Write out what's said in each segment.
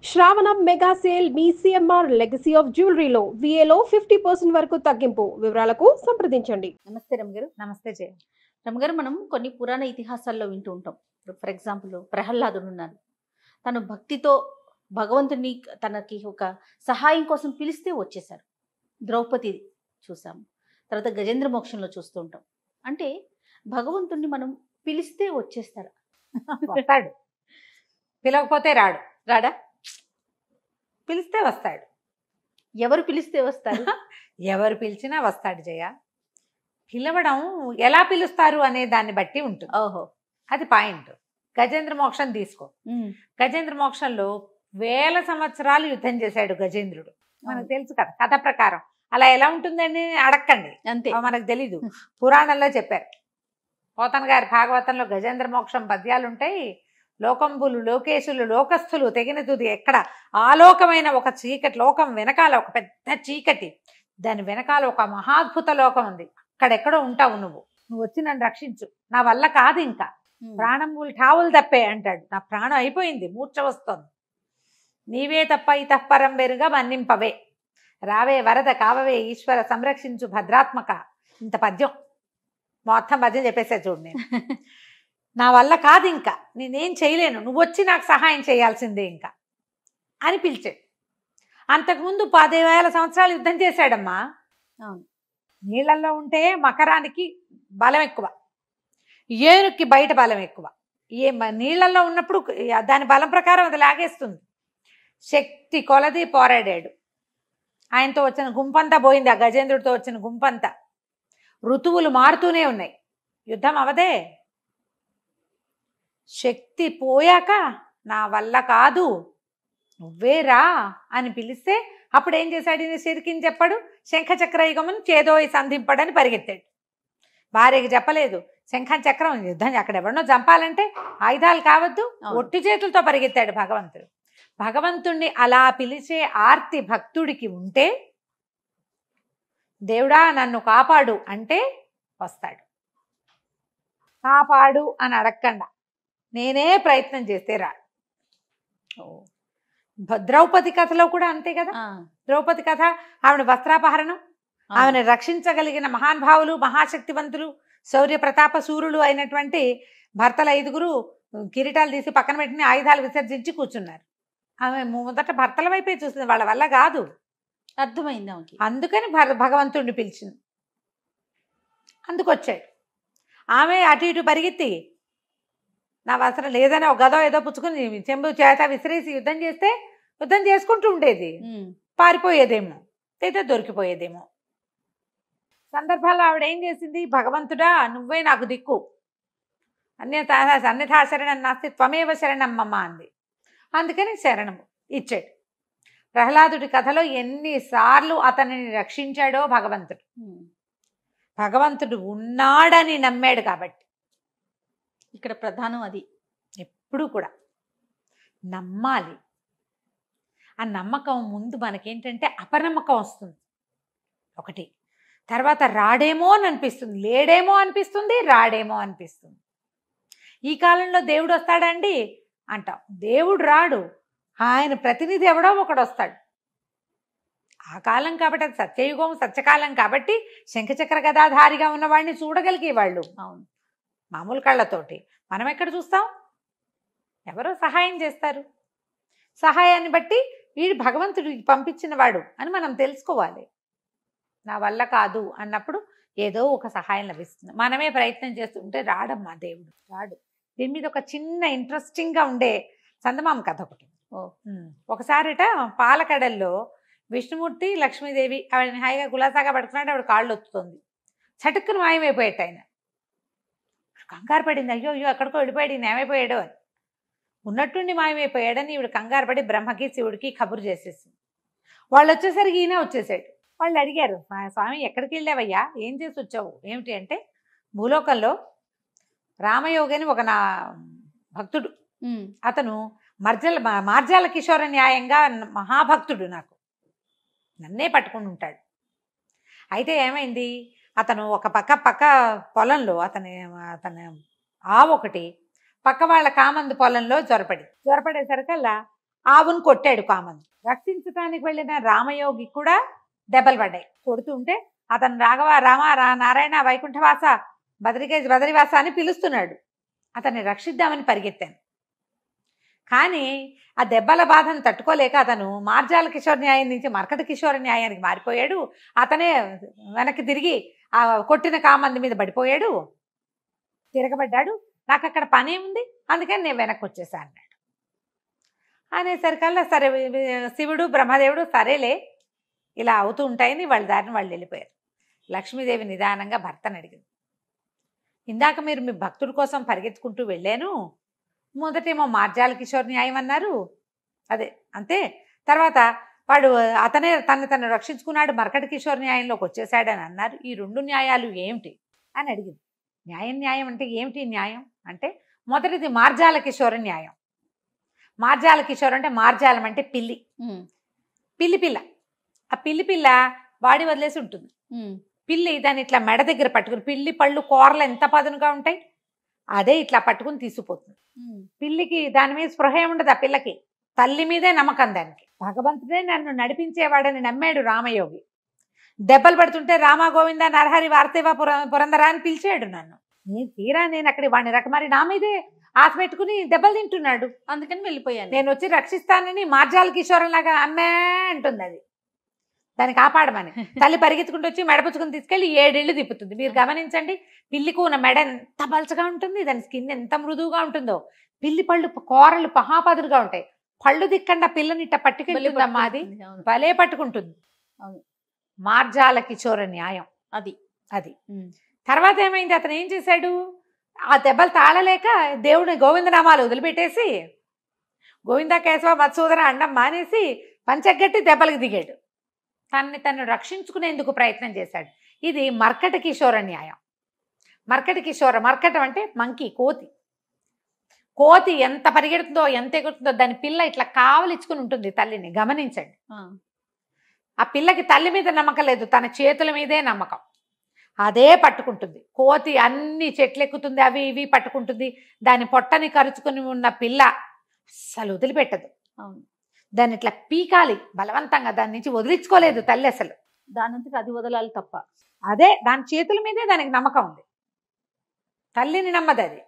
శ్రావణం mega sale మీ CMR legacy of జ్యువెలరీలో విఏలో 50% వరకు తగ్గింపు. వివరాలకు సంప్రదించండి. నమస్తే రమగారు. నమస్తే జయ. రమగారు, మనం కొన్ని పురాణ ఇతిహాసాల్లో వింటూ ఉంటాం. ఫర్ ఎగ్జాంపుల్ ప్రహ్లాదుడు ఉన్నారు. తను భక్తితో భగవంతుని తనకి ఒక సహాయం కోసం పిలిస్తే వచ్చేశారు. ద్రౌపది చూసాము. తర్వాత గజేంద్ర మోక్షంలో చూస్తూ ఉంటాం. అంటే భగవంతుణ్ణి మనం పిలిస్తే వచ్చేస్తారు. వస్తాడు, పిలవకపోతే రాడు. రాడా? పిలిస్తే వస్తాడు. ఎవరు పిలిస్తే వస్తారు? ఎవరు పిలిచినా వస్తాడు జయ. పిలవడం ఎలా పిలుస్తారు అనే దాన్ని బట్టి ఉంటుంది. ఓహో, అది పాయింట్. గజేంద్ర మోక్షం తీసుకో. గజేంద్ర మోక్షంలో 1000 సంవత్సరాలు యుద్ధం చేశాడు గజేంద్రుడు. మనకు తెలుసు కదా కథ ప్రకారం. అలా ఎలా ఉంటుందని అడక్కండి, అంతే. మనకు తెలీదు. పురాణంలో చెప్పారు. పోతన గారి భాగవతంలో గజేంద్ర మోక్షం పద్యాలు ఉంటాయి. లోకంబులు, లోకేశులు, లోకస్థులు తెగిన తుది ఎక్కడ ఆలోకమైన ఒక చీకటి లోకం వెనకాల ఒక పెద్ద చీకటి, దాని వెనకాల ఒక మహాద్భుత లోకం ఉంది. అక్కడెక్కడో ఉంటావు నువ్వు. నువ్వు వచ్చి నన్ను రక్షించు, నా వల్ల కాదు, ఇంకా ప్రాణములు ఠావులు తప్పే అంటాడు. నా ప్రాణం అయిపోయింది, మూర్ఛ వస్తోంది, నీవే తప్ప ఇతఃపరం వేరుగా మన్నింపవే, రావే వరద కావవే ఈశ్వర సంరక్షించు భద్రాత్మక. ఇంత పద్యం మొత్తం పద్యం చెప్పేసా చూడు. నేను నా వల్ల కాదు, ఇంకా నేనేం చేయలేను, నువ్వు వచ్చి నాకు సహాయం చేయాల్సిందే ఇంకా అని పిలిచాడు. అంతకుముందు 10,000 సంవత్సరాలు యుద్ధం చేశాడమ్మా. అవును. నీళ్ళల్లో ఉంటే మకరానికి బలం ఎక్కువ, ఏనుక్కి బయట బలం ఎక్కువ. నీళ్ళల్లో ఉన్నప్పుడు దాని బలం ప్రకారం అది లాగేస్తుంది. శక్తి కొలది పోరాడాడు. ఆయనతో వచ్చిన గుంపంతా పోయింది, ఆ గజేంద్రుడితో వచ్చిన గుంపంతా. ఋతువులు మారుతూనే ఉన్నాయి, యుద్ధం అవదే. శక్తి పోయాక నా వల్ల కాదు, నువ్వే రా అని పిలిస్తే అప్పుడు ఏం చేశాడు? ఈయన సిరికిని చెప్పాడు, శంఖచక్రయుగమును చేదోయి సంధింపడని పరిగెత్తాడు. భార్యకి చెప్పలేదు. శంఖం చక్రం యుద్ధం అక్కడ ఎవరినో చంపాలంటే ఆయుధాలు కావద్దు, ఒట్టి చేతులతో పరిగెత్తాడు భగవంతుడు. భగవంతుణ్ణి అలా పిలిచే ఆర్తి భక్తుడికి ఉంటే, దేవుడా నన్ను కాపాడు అంటే వస్తాడు. కాపాడు అని అడగకుండా నేనే ప్రయత్నం చేస్తే రాడు. ద్రౌపది కథలో కూడా అంతే కదా. ద్రౌపది కథ, ఆవిడ వస్త్రాపహరణం, ఆమెను రక్షించగలిగిన మహానుభావులు, మహాశక్తివంతులు, శౌర్య ప్రతాప సూర్యులు అయినటువంటి భర్తలు 5గురు కిరీటాలు తీసి పక్కన పెట్టిన ఆయుధాలు విసర్జించి కూర్చున్నారు. ఆమె మొదట భర్తల వైపే చూస్తుంది, వాళ్ళ వల్ల కాదు. అర్థమైంది ఆమెకి. అందుకని భగవంతుడిని పిలిచింది. అందుకొచ్చాడు. ఆమె అటు ఇటు పరిగెత్తి నా వస్త్రం లేదని ఒక గదో ఏదో పుచ్చుకుని చెంబు చేత విసిరేసి యుద్ధం చేస్తే యుద్ధం చేసుకుంటూ ఉండేది. పారిపోయేదేమో, లేదా దొరికిపోయేదేమో. సందర్భాల్లో ఆవిడ ఏం చేసింది? భగవంతుడా నువ్వే నాకు దిక్కు, అన్యథా శరణం నాస్తి త్వమేవ శరణం మమ అంది. అందుకని శరణము ఇచ్చాడు. ప్రహ్లాదుడి కథలో ఎన్నిసార్లు అతనిని రక్షించాడో భగవంతుడు. భగవంతుడు ఉన్నాడని నమ్మాడు కాబట్టి. ఇక్కడ ప్రధానం అది. ఎప్పుడు కూడా నమ్మాలి. ఆ నమ్మకం ముందు మనకేంటంటే అపనమ్మకం వస్తుంది ఒకటి. తర్వాత రాడేమో అని అనిపిస్తుంది, లేడేమో అనిపిస్తుంది, రాడేమో అనిపిస్తుంది. ఈ కాలంలో దేవుడు వస్తాడండి అంటాం, దేవుడు రాడు, ఆయన ప్రతినిధి ఎవడో ఒకడు వస్తాడు. ఆ కాలం కాబట్టి, అది సత్యయుగం, సత్యకాలం కాబట్టి శంఖచక్ర గదాధారిగా ఉన్నవాడిని చూడగలిగేవాళ్ళు. అవును, మామూలు కళ్ళతోటి. మనం ఎక్కడ చూస్తాం? ఎవరో సహాయం చేస్తారు. సహాయాన్ని బట్టి వీడు భగవంతుడు పంపించిన వాడు అని మనం తెలుసుకోవాలి. నా వల్ల కాదు అన్నప్పుడు ఏదో ఒక సహాయం లభిస్తుంది. మనమే ప్రయత్నం చేస్తుంటే రాడమ్మా దేవుడు, రాడు. దీని మీద ఒక చిన్న ఇంట్రెస్టింగ్గా ఉండే చందమామ కథ ఒకటి. ఒకసారిట పాలకడల్లో విష్ణుమూర్తి, లక్ష్మీదేవి ఆవిడని హాయిగా గులాసాగా పడుతున్నాడు. ఆవిడ కాళ్ళు ఒత్తుతుంది. చటుక్కును మాయమైపోయాట ఆయన. కంగారు పడింది, అయ్యో అయ్యో ఎక్కడికో వెళ్ళిపోయాడు, ఈయన ఏమైపోయాడో అని. ఉన్నట్టుండి మాయమైపోయాడని ఈవిడ కంగారు పడి బ్రహ్మకి శివుడికి కబురు చేసేసింది. వాళ్ళు వచ్చేసరికి ఈయన వచ్చేసాడు. వాళ్ళు అడిగారు, స్వామి ఎక్కడికి వెళ్ళావయ్యా, ఏం చేసి వచ్చావు, ఏమిటి అంటే, భూలోకంలో రామయోగి అని ఒక నా భక్తుడు, అతను మార్జాల కిషోర న్యాయంగా మహాభక్తుడు, నాకు నన్నే పట్టుకుని ఉంటాడు. అయితే ఏమైంది, అతను ఒక పక్క పొలంలో అతని ఆవు ఒకటి పక్క వాళ్ళ కామందు పొలంలో జ్వరపడేసరికల్లా ఆవును కొట్టాడు కామన్. రక్షించడానికి వెళ్ళిన రామయోగి కూడా దెబ్బలు పడ్డాయి. కొడుతుంటే అతను రాఘవ రామ నారాయణ వైకుంఠవాస బదరివాస అని పిలుస్తున్నాడు. అతన్ని రక్షిద్దామని పరిగెత్తాను. కానీ ఆ దెబ్బల బాధను తట్టుకోలేక అతను మార్జాల కిషోర్ న్యాయం నుంచి మర్కట కిషోర న్యాయానికి మారిపోయాడు. అతనే వెనక్కి తిరిగి ఆ కొట్టిన కామంది మీద పడిపోయాడు, తిరగబడ్డాడు. నాకు అక్కడ పని ఉంది, అందుకని నేను వెనక్కి వచ్చేసా అన్నాడు. అనేసరికల్లా సరే శివుడు బ్రహ్మదేవుడు సరేలే ఇలా అవుతూ ఉంటాయని వాళ్ళ దారిని వాళ్ళు వెళ్ళిపోయారు. లక్ష్మీదేవి నిదానంగా భర్తను అడిగింది, ఇందాక మీరు మీ భక్తుడి కోసం పరిగెత్తుకుంటూ వెళ్ళాను, మొదటేమో మార్జాల కిషోర్ న్యాయం అన్నారు, అదే అంతే, తర్వాత వాడు అతనే తను రక్షించుకున్నాడు, మర్కట కిషోర్ న్యాయంలోకి వచ్చేసాడని అన్నారు. ఈ రెండు న్యాయాలు ఏమిటి అని అడిగింది. న్యాయం అంటే ఏమిటి న్యాయం అంటే, మొదటిది మార్జాల కిషోర న్యాయం. మార్జాల కిషోర్ అంటే మార్జాలం అంటే పిల్లి, పిల్ల. ఆ పిల్ల బాడీ వదిలేసి ఉంటుంది. పిల్లి దాన్ని ఇట్లా మెడ దగ్గర పట్టుకుని, పిల్లి పళ్ళు కూరలు ఎంత పదునుగా ఉంటాయి, అదే ఇట్లా పట్టుకుని తీసుకుపోతుంది. పిల్లికి దాని మీద స్పృహ ఉండదు. ఆ పిల్లకి తల్లి మీదే నమ్మకం. దానికి భగవంతుడే నన్ను నడిపించేవాడని నమ్మాడు రామయోగి. దెబ్బలు పడుతుంటే రామ గోవింద నరహరి వార్తేవ పురందర అని పిలిచాడు నన్ను. నేను అక్కడ వాడిని మరి నా మీదే ఆశ పెట్టుకుని దెబ్బలు తింటున్నాడు, అందుకని వెళ్ళిపోయాను. నేను వచ్చి రక్షిస్తానని మార్జాల కిషోరం లాగా అమ్మే అంటుంది. అది దాన్ని కాపాడమని తల్లి పరిగెత్తుకుంటూ వచ్చి మెడపుచ్చుకుని తీసుకెళ్ళి 7 ఇళ్ళు తిప్పుతుంది. మీరు గమనించండి, పిల్లికి ఉన్న మెడ ఎంత బలచగా ఉంటుంది, దాని స్కిన్ ఎంత మృదువుగా ఉంటుందో. పిల్లి పళ్ళు కూరలు పహాపదులుగా ఉంటాయి. పళ్ళు దిక్కండా పిల్లని ఇట్ట పట్టుకెళ్తుందమ్మా, అది భలే పట్టుకుంటుంది. మార్జాల కిషోర న్యాయం అది. తర్వాత ఏమైంది, అతను ఏం చేశాడు, ఆ దెబ్బలు తాళలేక దేవుని గోవిందనామాలు వదిలిపెట్టేసి గోవింద కేశవ మత్సూదన అండం మానేసి పంచగట్టి దెబ్బలకు దిగాడు. తను రక్షించుకునేందుకు ప్రయత్నం చేశాడు. ఇది మర్కట కిషోర న్యాయం. మర్కటం అంటే మంకీ, కోతి ఎంత పరిగెడుతుందో ఎంత ఎగురుతుందో దాని పిల్ల ఇట్లా కావలిచ్చుకుని ఉంటుంది తల్లిని. గమనించండి, ఆ పిల్లకి తల్లి మీద నమ్మకం లేదు, తన చేతుల మీదే నమ్మకం. అదే పట్టుకుంటుంది. కోతి అన్ని చెట్లు ఎక్కుతుంది, అవి ఇవి పట్టుకుంటుంది. దాని పొట్టని కరుచుకుని ఉన్న పిల్ల అస్సలు వదిలిపెట్టదు. దాన్ని ఇట్లా పీకాలి బలవంతంగా, దాని నుంచి వదిలించుకోలేదు తల్లి అసలు. దానంతట అది వదలాలి తప్ప. అదే దాని చేతుల మీదే దానికి నమ్మకం ఉంది, తల్లిని నమ్మదు అది.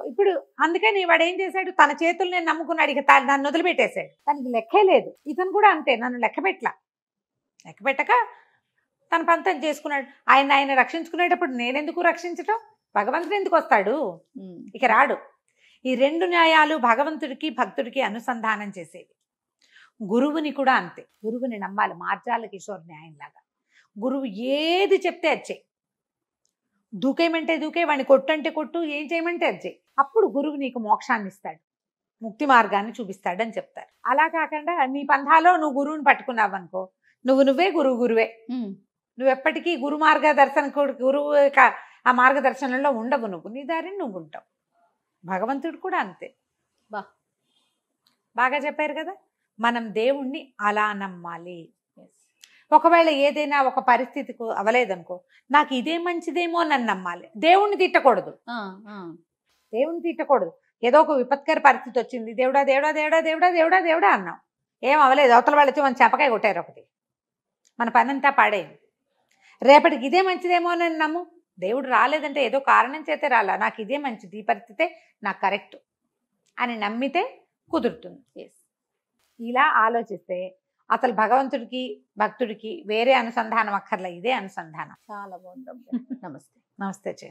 ఇప్పుడు అందుకని వాడు ఏం చేశాడు, తన చేతుల్ని నమ్ముకున్నాడు, ఇక నన్ను వదిలిపెట్టేశాడు. దానికి లెక్కే లేదు. ఇతను కూడా అంతే, నన్ను లెక్క పెట్టక తన పంతం చేసుకున్నాడు. ఆయన రక్షించుకునేటప్పుడు నేనెందుకు రక్షించటం, భగవంతుడు ఎందుకు వస్తాడు, ఇక రాడు. ఈ 2 న్యాయాలు భగవంతుడికి భక్తుడికి అనుసంధానం చేసేవి. గురువుని కూడా అంతే, గురువుని నమ్మాలి. మార్జాల కిషోర్ న్యాయంలాగా గురువు ఏది చెప్తే అది చెయ్యి, దూకేయమంటే దూకే, వాడిని కొట్టంటే కొట్టు, ఏం చేయమంటే అది చెయ్యి. అప్పుడు గురువు నీకు మోక్షాన్ని ఇస్తాడు, ముక్తి మార్గాన్ని చూపిస్తాడు అని చెప్తారు. అలా కాకుండా నీ పంథాలో నువ్వు గురువుని పట్టుకున్నావు అనుకో, నువ్వే గురువే. నువ్వు ఎప్పటికీ గురు మార్గదర్శన గురువు ఆ మార్గదర్శనంలో ఉండవు. నువ్వు నీ దారిని నువ్వు ఉంటావు. భగవంతుడు కూడా అంతే. బాగా చెప్పారు కదా. మనం దేవుణ్ణి అలా నమ్మాలి. ఒకవేళ ఏదైనా ఒక పరిస్థితికి అవలేదనుకో, నాకు ఇదే మంచిదేమో నన్ను నమ్మాలి. దేవుణ్ణి తిట్టకూడదు. ఏదో ఒక విపత్కర పరిస్థితి వచ్చింది, దేవుడా దేవుడా దేవుడా దేవుడా దేవుడా దేవుడా అన్నాం, ఏం అవ్వలేదు. అవతల వాళ్ళు వచ్చి మన చెంపకాయ కొట్టారు ఒకటి, మన పనంతా పాడైంది. రేపటికి ఇదే మంచిదేమో అని నమ్ము. దేవుడు రాలేదంటే ఏదో కారణం చేతే రాలా, నాకు ఇదే మంచిది, ఈ పరిస్థితే నాకు కరెక్ట్ అని నమ్మితే కుదురుతుంది. ఇలా ఆలోచిస్తే అసలు భగవంతుడికి భక్తుడికి వేరే అనుసంధానం అక్కర్లే, ఇదే అనుసంధానం. చాలా బాగుంది. నమస్తే. నమస్తే చే.